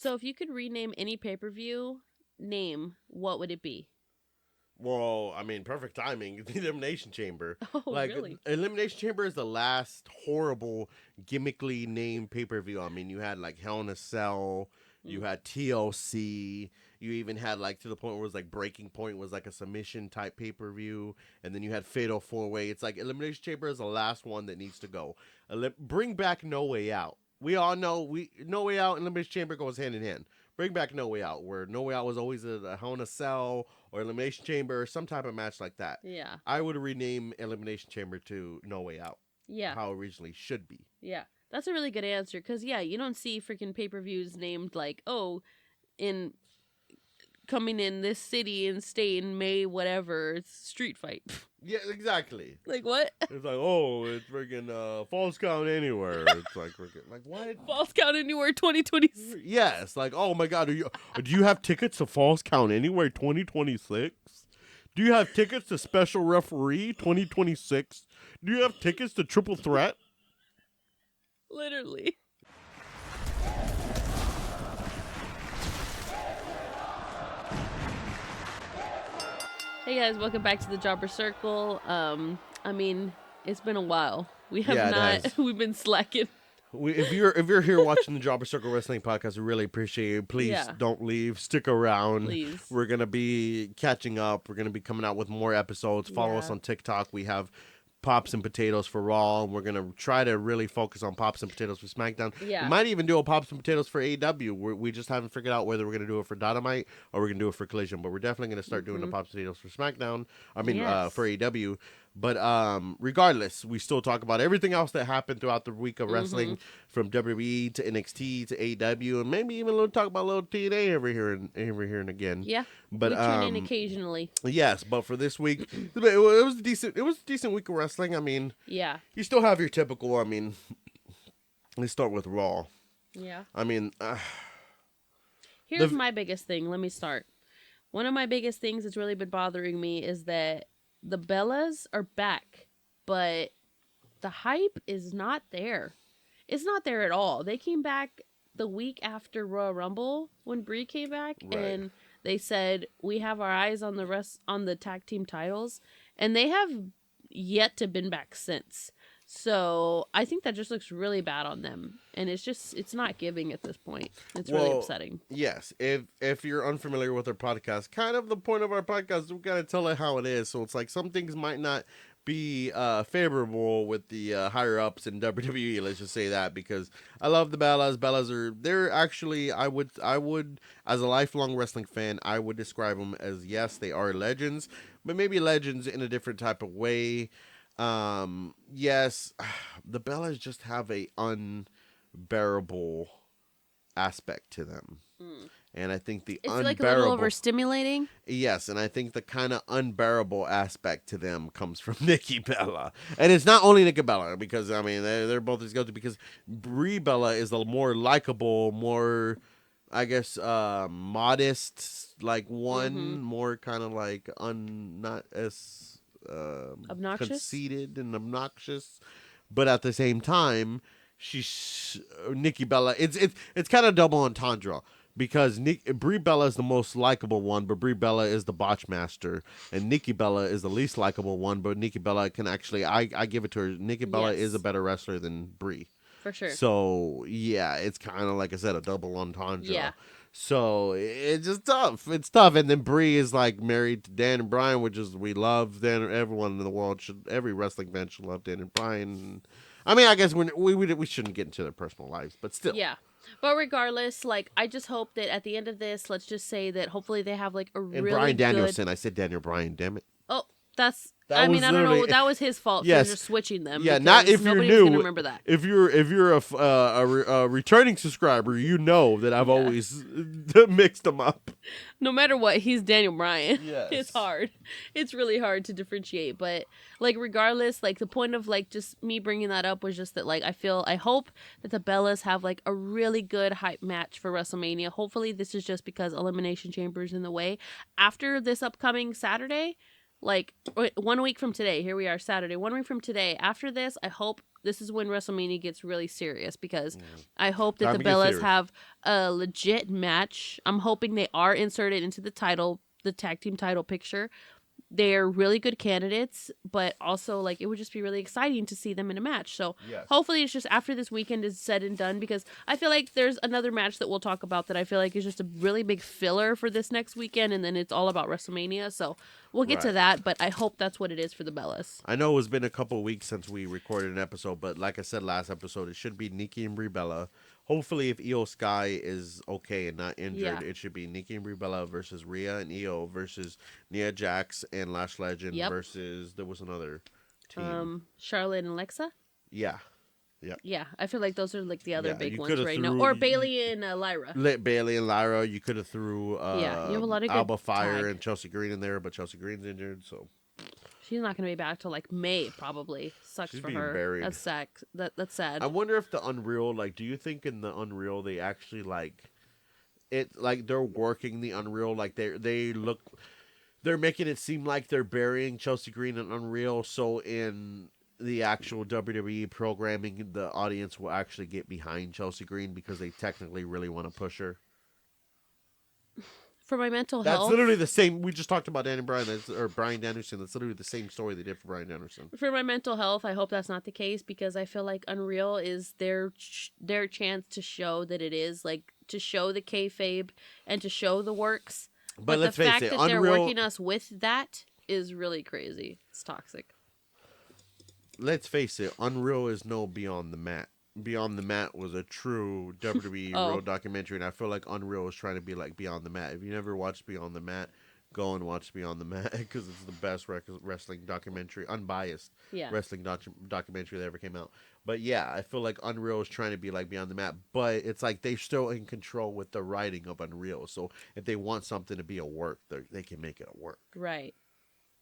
So if you could rename any pay-per-view name, what would it be? Well, I mean, perfect timing. The Elimination Chamber. Oh, Like, really? Elimination Chamber is the last horrible, gimmickly named pay-per-view. I mean, you had, like, Hell in a Cell. You had TLC. You even had, like, to the point where it was, like, Breaking Point was, like, a submission-type pay-per-view. And then you had Fatal 4-Way. It's like Elimination Chamber is the last one that needs to go. Bring back No Way Out. We all know No Way Out and Elimination Chamber goes hand in hand. Bring back No Way Out, where No Way Out was always a Hell in a Cell or Elimination Chamber or some type of match like that. Yeah. I would rename Elimination Chamber to No Way Out. Yeah. How it originally should be. Yeah. That's a really good answer. Because, yeah, you don't see freaking pay-per-views named like, oh, coming in this city and state in May, whatever, it's Street Fight. Yeah, exactly. Like, what? It's like, oh, it's freaking Falls Count Anywhere. It's like, freaking, like, what? Falls Count Anywhere 2026. Yes, like, oh my God, do you have tickets to Falls Count Anywhere 2026? Do you have tickets to Special Referee 2026? Do you have tickets to Triple Threat? Literally. Hey guys, welcome back to the Jobber Circle. I mean, it's been a while. We have we've been slacking. If you're here watching the Jobber Circle Wrestling Podcast, we really appreciate you. Please don't leave. Stick around. Please. We're gonna be catching up. We're gonna be coming out with more episodes. Follow us on TikTok. We have Pops and Potatoes for Raw. We're going to try to really focus on Pops and Potatoes for SmackDown. Yeah. We might even do a Pops and Potatoes for AEW. We just haven't figured out whether we're going to do it for Dynamite or we're going to do it for Collision. But we're definitely going to start doing the Pops and Potatoes for SmackDown. I mean, for AEW. But regardless, we still talk about everything else that happened throughout the week of wrestling, from WWE to NXT to AEW, and maybe even talk about a little TNA every here and again. Yeah, but we tune in occasionally. Yes, but for this week, it was a decent week of wrestling. I mean, you still have your typical. I mean, let's start with Raw. Yeah. I mean, here's my biggest thing. Let me start. One of my biggest things that's really been bothering me is that the Bellas are back, but the hype is not there. It's not there at all. They came back the week after Royal Rumble when Brie came back, and they said, we have our eyes on the tag team titles, and they have yet to been back since. So I think that just looks really bad on them, and it's not giving at this point. It's really upsetting. Yes, if you're unfamiliar with our podcast, kind of the point of our podcast, we gotta tell it how it is. So it's like some things might not be favorable with the higher ups in WWE. Let's just say that, because I love the Bellas. They're actually, I would as a lifelong wrestling fan, I would describe them as, yes, they are legends, but maybe legends in a different type of way. Yes, the Bellas just have a unbearable aspect to them. And I think it's like a little overstimulating. Yes, and I think the kind of unbearable aspect to them comes from Nikki Bella. And it's not only Nikki Bella, because, I mean, they're both as guilty, because Brie Bella is the more likable, more, I guess, modest, like one, more kind of like not as obnoxious, conceited and obnoxious, but at the same time, she's Nikki Bella. It's kind of double entendre, because Brie Bella is the most likable one, but Brie Bella is the botch master, and Nikki Bella is the least likable one. But Nikki Bella can actually, I give it to her. Nikki Bella is a better wrestler than Brie, for sure. So yeah, it's kind of, like I said, a double entendre. Yeah. So it's just tough. It's tough. And then Brie is like married to Dan and Bryan, which is, we love Dan. Everyone in the world every wrestling fan should love Dan and Bryan. I mean, I guess we shouldn't get into their personal lives, but still. Yeah. But regardless, like, I just hope that at the end of this, let's just say that hopefully they have like a really good... And Bryan Danielson. I said Daniel Bryan, damn it. Oh, I don't know. That was his fault for just switching them. Yeah, not if you're new. Gonna remember that. If you're a returning subscriber, you know that I've always mixed them up. No matter what, he's Daniel Bryan. Yes. It's hard. It's really hard to differentiate. But like, regardless, like, the point of like just me bringing that up was just that, like, I hope that the Bellas have like a really good hype match for WrestleMania. Hopefully, this is just because Elimination Chamber is in the way. After this upcoming Saturday. Like, 1 week from today, here we are, Saturday. 1 week from today, after this, I hope this is when WrestleMania gets really serious, because I hope that Time the to get Bellas serious. have a legit match. I'm hoping they are inserted into the tag team title picture. They're really good candidates, but also like it would just be really exciting to see them in a match. So Yes. hopefully it's just after this weekend is said and done, because I feel like there's another match that we'll talk about that I feel like is just a really big filler for this next weekend, and then it's all about WrestleMania. So we'll get to Right. that, but I hope that's what it is for the Bellas. I know it's been a couple of weeks since we recorded an episode, but like I said last episode, it should be Nikki and Brie Bella. Hopefully, if Io Sky is okay and not injured, it should be Nikki and Brie Bella versus Rhea and Io versus Nia Jax and Lash Legend versus, there was another team. Charlotte and Alexa. Yeah. Yeah, I feel like those are like the other big you ones coulda right now. threw- Or Bailey and Lyra. Bailey and Lyra, you could have threw You have a lot of good Alba Fire tag. and Chelsea Green in there, but Chelsea Green's injured, so She's not going to be back till like May, probably. Sucks she's for being her. buried. That's sad. That's sad. I wonder if the Unreal, like, do you think in the Unreal they actually like it, like they're working the Unreal, like they're making it seem like they're burying Chelsea Green and Unreal, so in the actual WWE programming, the audience will actually get behind Chelsea Green because they technically really want to push her. For my mental That's health. literally the same. We just talked about Brian Danielson. That's literally the same story they did for Brian Danielson. For my mental health, I hope that's not the case, because I feel like Unreal is their chance to show that it is, like, to show the kayfabe and to show the works. But let's the face fact it, that they're Unreal. working us with that is really crazy. It's toxic. Let's face it, Unreal is no Beyond the Mat. Beyond the Mat was a true WWE real documentary, and I feel like Unreal is trying to be like Beyond the Mat. If you never watched Beyond the Mat, go and watch Beyond the Mat, because it's the best wrestling documentary, unbiased wrestling documentary that ever came out. But yeah, I feel like Unreal is trying to be like Beyond the Mat, but it's like they're still in control with the writing of Unreal. So if they want something to be a work, they can make it a work. Right.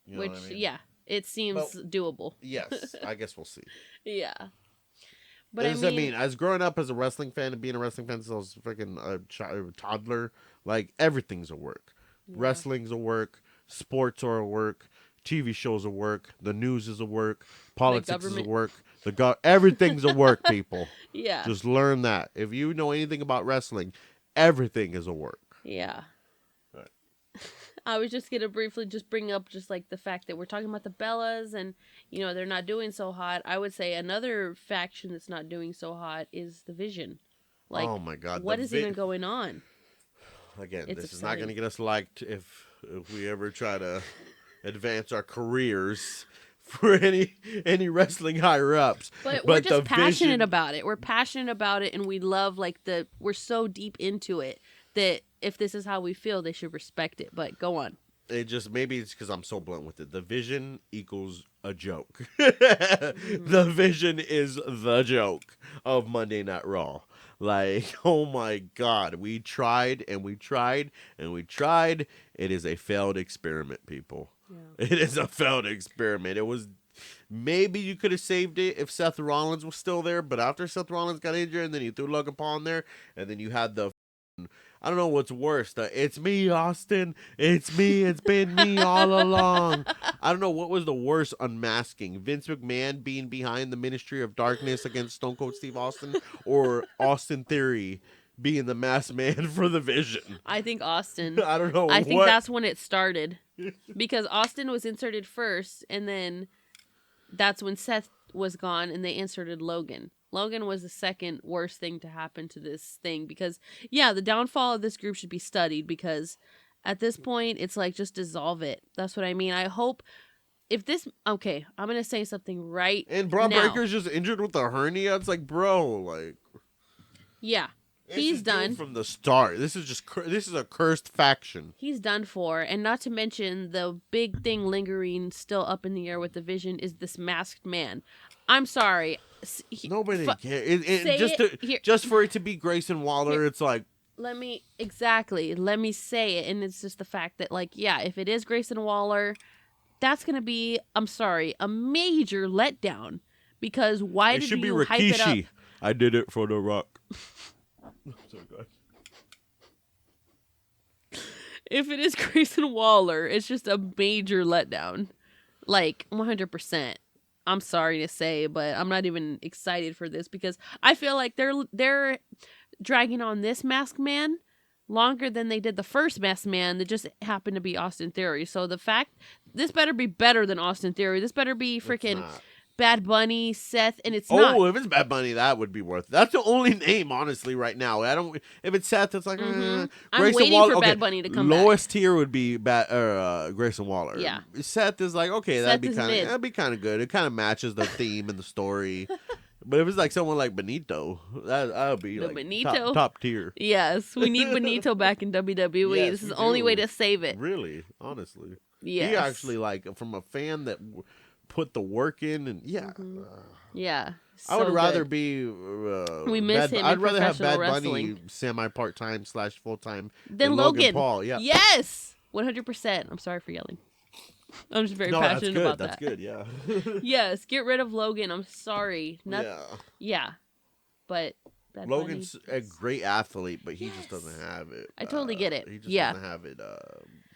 You know Which, what I mean? yeah, it seems doable. Yes, I guess we'll see. Yeah. But I mean, as growing up as a wrestling fan and being a wrestling fan since I was freaking a toddler, like, everything's a work. Yeah. Wrestling's a work. Sports are a work. TV shows a work. The news is a work. Politics is a work. Everything's a work, people. Yeah. Just learn that. If you know anything about wrestling, everything is a work. Yeah. Right. I was just going to briefly just bring up just like the fact that we're talking about the Bellas and, you know, they're not doing so hot. I would say another faction that's not doing so hot is the Vision. Like, oh my God. What is even going on? Again, It's this is not going to get us liked if we ever try to advance our careers for any wrestling higher ups. But we're just passionate about it. We're passionate about it, and we love we're so deep into it that if this is how we feel, they should respect it. But go on. Maybe it's because I'm so blunt with it. The Vision equals a joke. The Vision is the joke of Monday Night Raw. Like, oh my God, we tried and we tried and we tried. It is a failed experiment, people. Yeah. It is a failed experiment. It was, maybe you could have saved it if Seth Rollins was still there, but after Seth Rollins got injured and then you threw Logan Paul in there, and then you had the, I don't know what's worse. It's me, Austin. It's me. It's been me all along. I don't know what was the worst unmasking. Vince McMahon being behind the Ministry of Darkness against Stone Cold Steve Austin, or Austin Theory being the masked man for the Vision. I think Austin. I don't know. I think that's when it started, because Austin was inserted first, and then that's when Seth was gone, and they inserted Logan. Logan was the second worst thing to happen to this thing, because, yeah, the downfall of this group should be studied, because at this point, it's like, just dissolve it. That's what I mean. I hope if this, okay, I'm going to say something right And Braun now. Breaker's just injured with a hernia. It's like, bro, like. Yeah, he's done. From the start. This is a cursed faction. He's done for, and not to mention the big thing lingering still up in the air with the Vision is this masked man. I'm sorry. Nobody cares. Just for it to be Grayson Waller, Here. it's like. Let me say it, and it's just the fact that, like, yeah, if it is Grayson Waller, that's gonna be, I'm sorry, a major letdown, because why did you hype it up? I did it for The Rock. So good. If it is Grayson Waller, it's just a major letdown, like 100%. I'm sorry to say, but I'm not even excited for this because I feel like they're dragging on this Masked Man longer than they did the first Masked Man that just happened to be Austin Theory. So the fact this better be better than Austin Theory. This better be freaking Bad Bunny, Seth, and it's not. Oh, if it's Bad Bunny, that would be worth it. That's the only name, honestly, right now. I don't. If it's Seth, it's like I'm Grayson waiting Waller. for Bad Bunny to come lowest back. tier would be Grayson Waller. Yeah. Seth is like okay, Seth that'd be kind of good. It kind of matches the theme and the story. But if it's like someone like Benito, that would be like Benito? top tier. Yes, we need Benito back in WWE. Yes, this is the only way to save it. Really, honestly. Yes. He actually like from a fan that put the work in and yeah. So I would rather good. be we miss him. I'd rather have Bad wrestling. Bunny semi part time / full time than Logan Paul. Yeah. Yes. 100%. I'm sorry for yelling. I'm just very passionate about that. That's good. Yeah. Yes. Get rid of Logan. I'm sorry. Yeah. But Bad Logan's Bunny, a great athlete, but he just doesn't have it. I totally get it. He just doesn't have it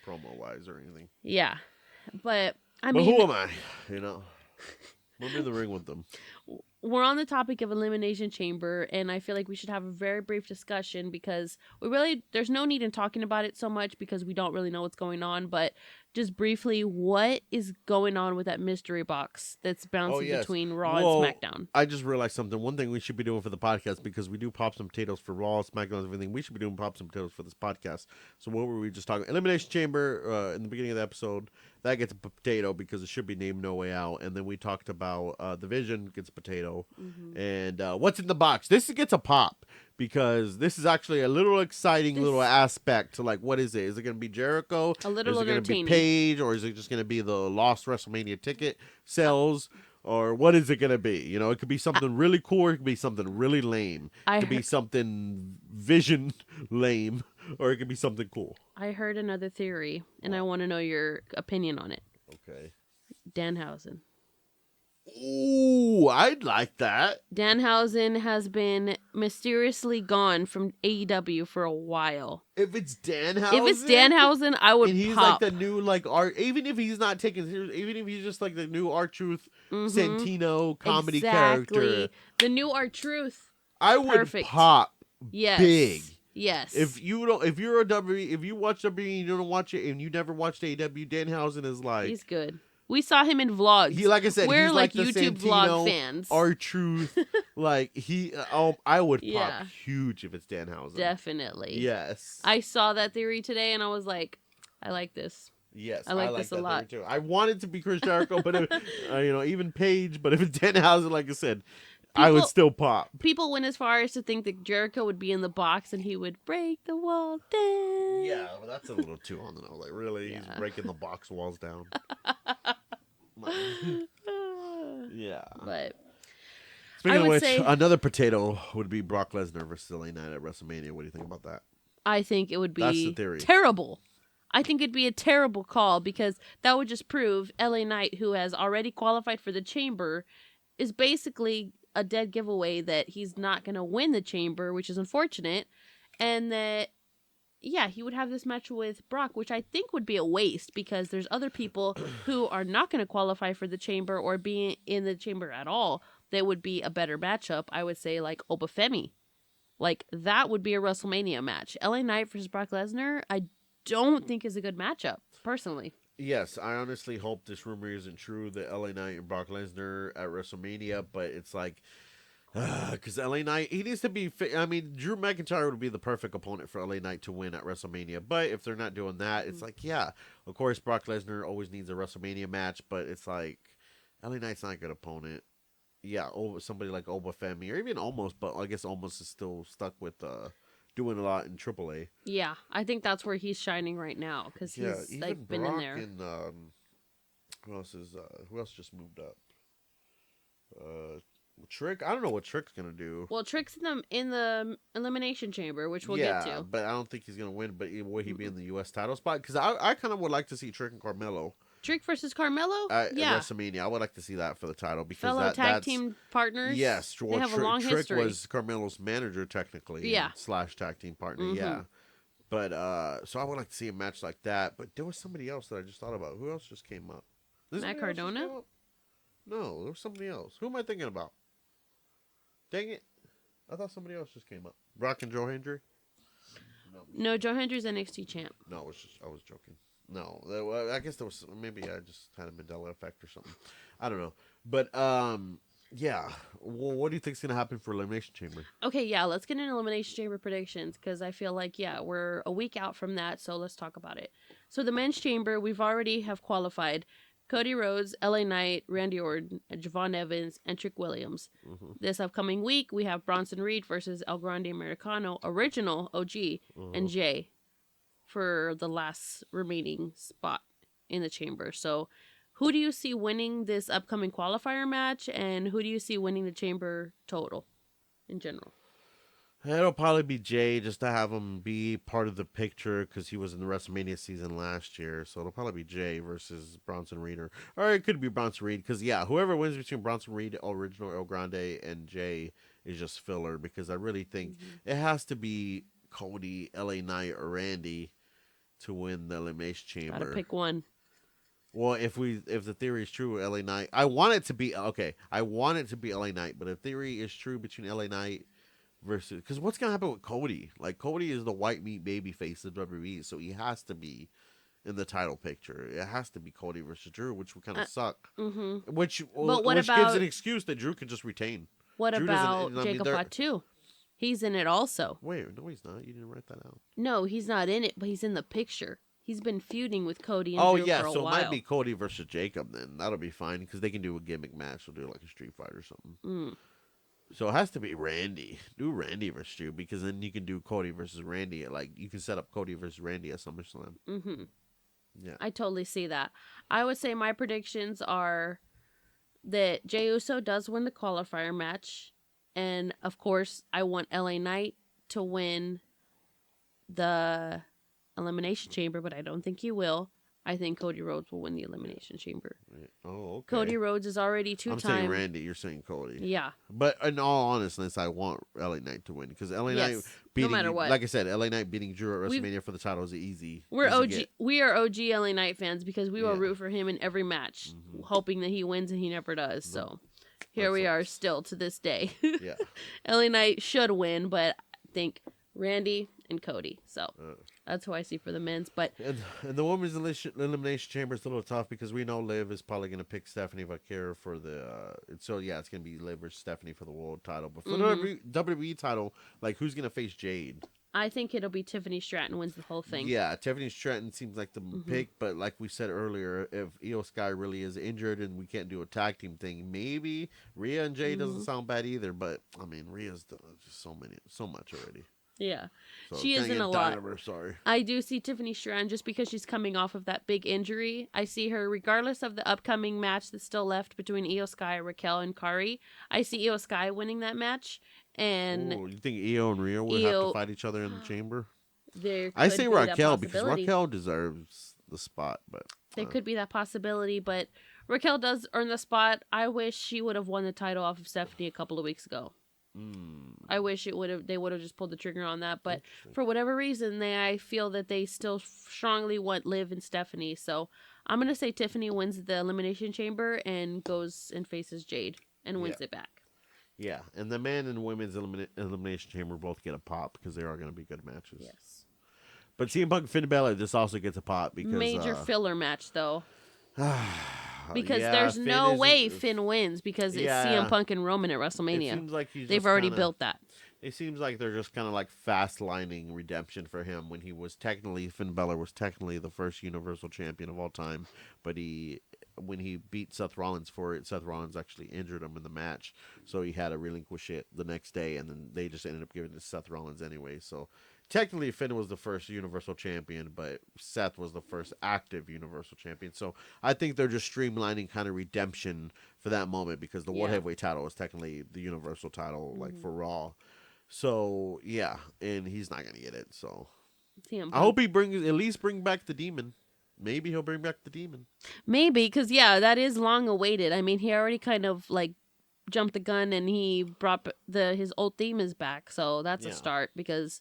promo wise or anything. Yeah. But I But mean, who am I? You know, I'm in the ring with them. We're on the topic of Elimination Chamber, and I feel like we should have a very brief discussion because there's no need in talking about it so much because we don't really know what's going on, but just briefly, what is going on with that mystery box that's bouncing between Raw and SmackDown? I just realized something. One thing we should be doing for the podcast, because we do Pops and Potatoes for Raw, SmackDown, and everything, we should be doing Pops and Potatoes for this podcast. So what were we just talking? Elimination Chamber in the beginning of the episode, that gets a potato because it should be named No Way Out. And then we talked about the Vision gets a potato. Mm-hmm. And what's in the box? This gets a pop because this is actually a little exciting little aspect to like, what is it? Is it going to be Jericho? A little is it going to be entertaining. Paige? Or is it just going to be the lost WrestleMania ticket sales? Or what is it going to be? You know, it could be something really cool or it could be something really lame. It could be something Vision lame or it could be something cool. I heard another theory, and I want to know your opinion on it. Okay. Danhausen. Ooh, I'd like that. Danhausen has been mysteriously gone from AEW for a while. If it's Danhausen, I would and he's pop. like the new like art. Even if he's not taken serious, even if he's just like the new R-Truth Santino comedy character, the new R-Truth. I would pop. Yes. Big. Yes. If you watch WWE and you don't watch it and you never watched AEW, Danhausen is like he's good. We saw him in vlogs. Like I said, we're he's like YouTube the vlog fans. R-Truth, like I would pop Yeah. huge if it's Danhausen. Definitely. Yes. I saw that theory today and I was like, I like this. Yes, I like this that a lot too. I want it to be Chris Jericho, but even Paige. But if it's Danhausen, like I said, I would still pop. People went as far as to think that Jericho would be in the box and he would break the wall down. Yeah, well, that's a little too on the nose. Like, really, he's breaking the box walls down. Yeah. But speaking of which, another potato would be Brock Lesnar versus LA Knight at WrestleMania. What do you think about that? I think it would be That's the theory. Terrible. I think it'd be a terrible call because that would just prove LA Knight, who has already qualified for the Chamber, is basically a dead giveaway that he's not going to win the Chamber, which is unfortunate. And that, yeah, he would have this match with Brock, which I think would be a waste because there's other people who are not going to qualify for the Chamber or be in the Chamber at all that would be a better matchup. I would say like Obafemi. Like, that would be a WrestleMania match. LA Knight versus Brock Lesnar, I don't think is a good matchup, personally. Yes, I honestly hope this rumor isn't true that LA Knight and Brock Lesnar at WrestleMania, but it's like, because LA Knight, he needs to be, Drew McIntyre would be the perfect opponent for LA Knight to win at WrestleMania, but if they're not doing that, it's like, yeah, of course Brock Lesnar always needs a WrestleMania match, but it's like, LA Knight's not a good opponent. Yeah, somebody like Obafemi, or even Almost, but I guess Almost is still stuck with doing a lot in AAA. Yeah, I think that's where he's shining right now because he's like been Brock in there. And, who else just moved up? Trick. I don't know what Trick's gonna do. Well, Trick's in the Elimination Chamber, which we'll get to. But I don't think he's gonna win. But will he be in the U.S. title spot? Because I kind of would like to see Trick and Carmelo. Trick versus Carmelo? At WrestleMania. I would like to see that for the title because fellow tag team partners. Yes, they have a long history. Trick was Carmelo's manager technically. Yeah. / tag team partner. Mm-hmm. Yeah. But so I would like to see a match like that. But there was somebody else that I just thought about. Who else just came up? Matt Cardona? No, there was somebody else. Who am I thinking about? Dang it. I thought somebody else just came up. Brock and Joe Hendry? No, Joe Hendry's NXT champ. No, I was joking. No, I guess there was, maybe I just had a Mandela effect or something. I don't know. But, yeah. Well, what do you think's going to happen for Elimination Chamber? Okay, yeah, let's get into Elimination Chamber predictions because I feel like, yeah, we're a week out from that, so let's talk about it. So the men's chamber, we've already have qualified Cody Rhodes, LA Knight, Randy Orton, Javon Evans, and Trick Williams. Mm-hmm. This upcoming week, we have Bronson Reed versus El Grande Americano, original OG, and Jay for the last remaining spot in the chamber. So who do you see winning this upcoming qualifier match, and who do you see winning the chamber total in general? It'll probably be Jay, just to have him be part of the picture because he was in the WrestleMania season last year. So it'll probably be Jay versus Bronson Reed, or it could be Bronson Reed because, yeah, whoever wins between Bronson Reed, original El Grande, and Jay is just filler because I really think it has to be Cody, LA Knight, or Randy to win the Elimination Chamber. Gotta pick one. Well, if the theory is true, LA Knight, I want it to be LA Knight, but if theory is true between LA Knight versus, because what's gonna happen with Cody? Like, Cody is the white meat baby face of WWE, so he has to be in the title picture. It has to be Cody versus Drew, which would kind of suck. Mm-hmm. Which gives an excuse that Drew could just retain. What Drew about Jacob Fatu? He's in it also. Wait, no, he's not. You didn't write that out. No, he's not in it, but he's in the picture. He's been feuding with Cody and Drew for a while. So it might be Cody versus Jacob then. That'll be fine because they can do a gimmick match. They'll do like a street fight or something. So it has to be Randy. Do Randy versus Drew because then you can do Cody versus Randy. Like, you can set up Cody versus Randy at SummerSlam. Mm-hmm. Yeah. I totally see that. I would say my predictions are that Jey Uso does win the qualifier match. And, of course, I want LA Knight to win the Elimination Chamber, but I don't think he will. I think Cody Rhodes will win the Elimination Chamber. Oh, okay. Cody Rhodes is already two-time. I'm saying Randy. You're saying Cody. Yeah. But in all honestness, I want LA Knight to win because LA Knight beating, no matter what. Like I said, LA Knight beating Drew at WrestleMania for the title is easy. We are OG LA Knight fans because we will root for him in every match, hoping that he wins, and he never does. So here we are still to this day. Yeah. LA Knight should win, but I think Randy and Cody. So that's who I see for the men's. But and the women's elimination chamber is a little tough because we know Liv is probably going to pick Stephanie Vaquero for the. So yeah, it's going to be Liv versus Stephanie for the world title. But for the WWE title, like, who's going to face Jade? I think it'll be Tiffany Stratton wins the whole thing. Yeah, Tiffany Stratton seems like the pick, but like we said earlier, if Io Sky really is injured and we can't do a tag team thing, maybe Rhea and Jay doesn't sound bad either. But I mean, Rhea's done just so much already. Yeah, so she is in a lot. Sorry. I do see Tiffany Stratton just because she's coming off of that big injury. I see her, regardless of the upcoming match that's still left between Io Sky, Raquel, and Kari. I see Io Sky winning that match. And you think Io and Rhea would have to fight each other in the chamber? I say Raquel because Raquel deserves the spot, but there could be that possibility. But Raquel does earn the spot. I wish she would have won the title off of Stephanie a couple of weeks ago. I wish they would have just pulled the trigger on that, but for whatever reason, I feel that they still strongly want Liv and Stephanie. So I'm gonna say Tiffany wins the Elimination Chamber and goes and faces Jade and wins it back. Yeah, and the men and women's elimination chamber both get a pop because they are going to be good matches. Yes, but CM Punk and Finn Balor, this also gets a pop because major filler match though. Because there's no way Finn wins because it's CM Punk and Roman at WrestleMania. It seems like they've already built that. It seems like they're just kind of like fast lining redemption for him when Finn Balor was technically the first Universal Champion of all time, but when he beat Seth Rollins for it, Seth Rollins actually injured him in the match, so he had to relinquish it the next day, and then they just ended up giving it to Seth Rollins anyway. So technically, Finn was the first Universal Champion, but Seth was the first active Universal Champion. So I think they're just streamlining kind of redemption for that moment because the World Heavyweight title is technically the Universal title, like for Raw. So yeah, and he's not gonna get it. So I hope he at least bring back the Demon. Maybe he'll bring back the Demon. Maybe, because that is long awaited. I mean, he already kind of like jumped the gun and he brought his old Demons back, so that's a start because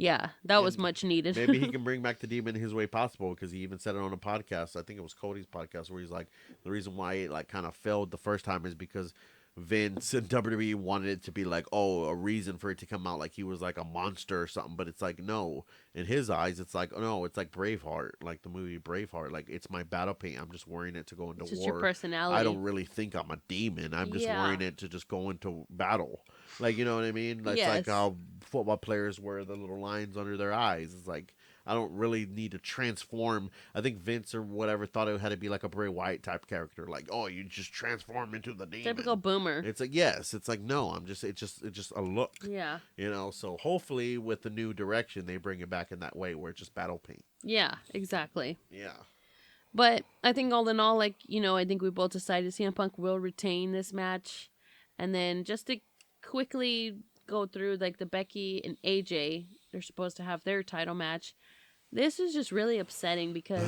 Yeah, that was much needed. Maybe he can bring back the Demon his way possible, because he even said it on a podcast. I think it was Cody's podcast, where he's like, the reason why it like kind of failed the first time is because Vince and WWE wanted it to be like, oh, a reason for it to come out like he was like a monster or something. But it's like, no, in his eyes, it's like, oh, no, it's like Braveheart, like the movie Braveheart. Like, it's my battle paint. I'm just wearing it to go into It's just war. your personality. I don't really think I'm a demon. I'm just wearing it to just go into battle. Like, you know what I mean? That's like how football players wear the little lines under their eyes. It's like, I don't really need to transform. I think Vince or whatever thought it had to be like a Bray Wyatt type character. Like, oh, you just transform into the demon. Typical boomer. It's like, yes. It's like, no, it's just a look. Yeah. You know, so hopefully with the new direction, they bring it back in that way where it's just battle paint. Yeah, exactly. Yeah. But I think all in all, like, you know, I think we both decided CM Punk will retain this match. And then just to quickly go through, like, the Becky and AJ, they're supposed to have their title match. This is just really upsetting because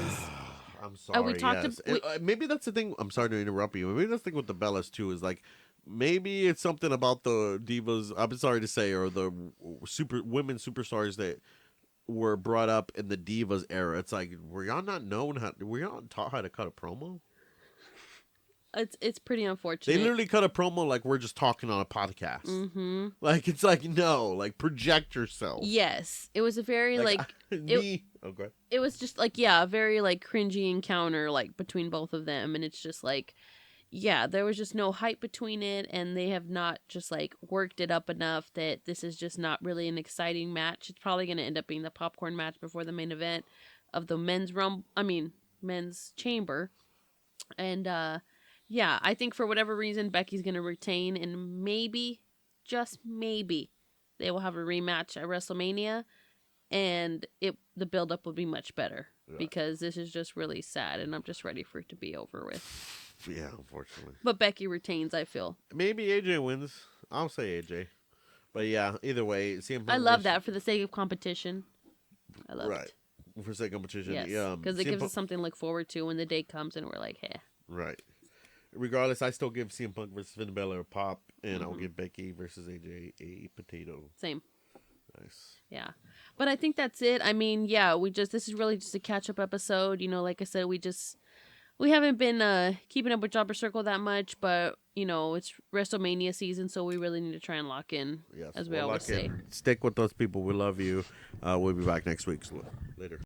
I'm sorry. we talked maybe that's the thing. I'm sorry to interrupt you. Maybe that's the thing with the Bellas too. Is like maybe it's something about the divas. I'm sorry to say, or the women superstars that were brought up in the divas era. It's like, were y'all not were y'all not taught how to cut a promo? It's pretty unfortunate. They literally cut a promo like we're just talking on a podcast. Mm-hmm. Like, it's like, no, like, project yourself. Yes. It was a very, like it was just, like, yeah, a very, like, cringy encounter, like, between both of them. And it's just, like, yeah, there was just no hype between it. And they have not just, like, worked it up enough that this is just not really an exciting match. It's probably going to end up being the popcorn match before the main event of the men's chamber. And, yeah, I think for whatever reason, Becky's going to retain, and maybe, just maybe, they will have a rematch at WrestleMania, and the build-up will be much better, because this is just really sad, and I'm just ready for it to be over with. Yeah, unfortunately. But Becky retains, I feel. Maybe AJ wins. I'll say AJ. But yeah, either way, CM Punk I love that for the sake of competition. I love it. For the sake of competition. Yes, yeah, because it gives us something to look forward to when the day comes, and we're like, hey. Right. Regardless, I still give CM Punk versus Finn Balor a pop, and I'll give Becky versus AJ a potato. Same. Nice. Yeah. But I think that's it. I mean, yeah, this is really just a catch-up episode. You know, like I said, we haven't been keeping up with Jobber Circle that much, but, you know, it's WrestleMania season, so we really need to try and lock in, as we always say. Stick with those people. We love you. We'll be back next week. So later.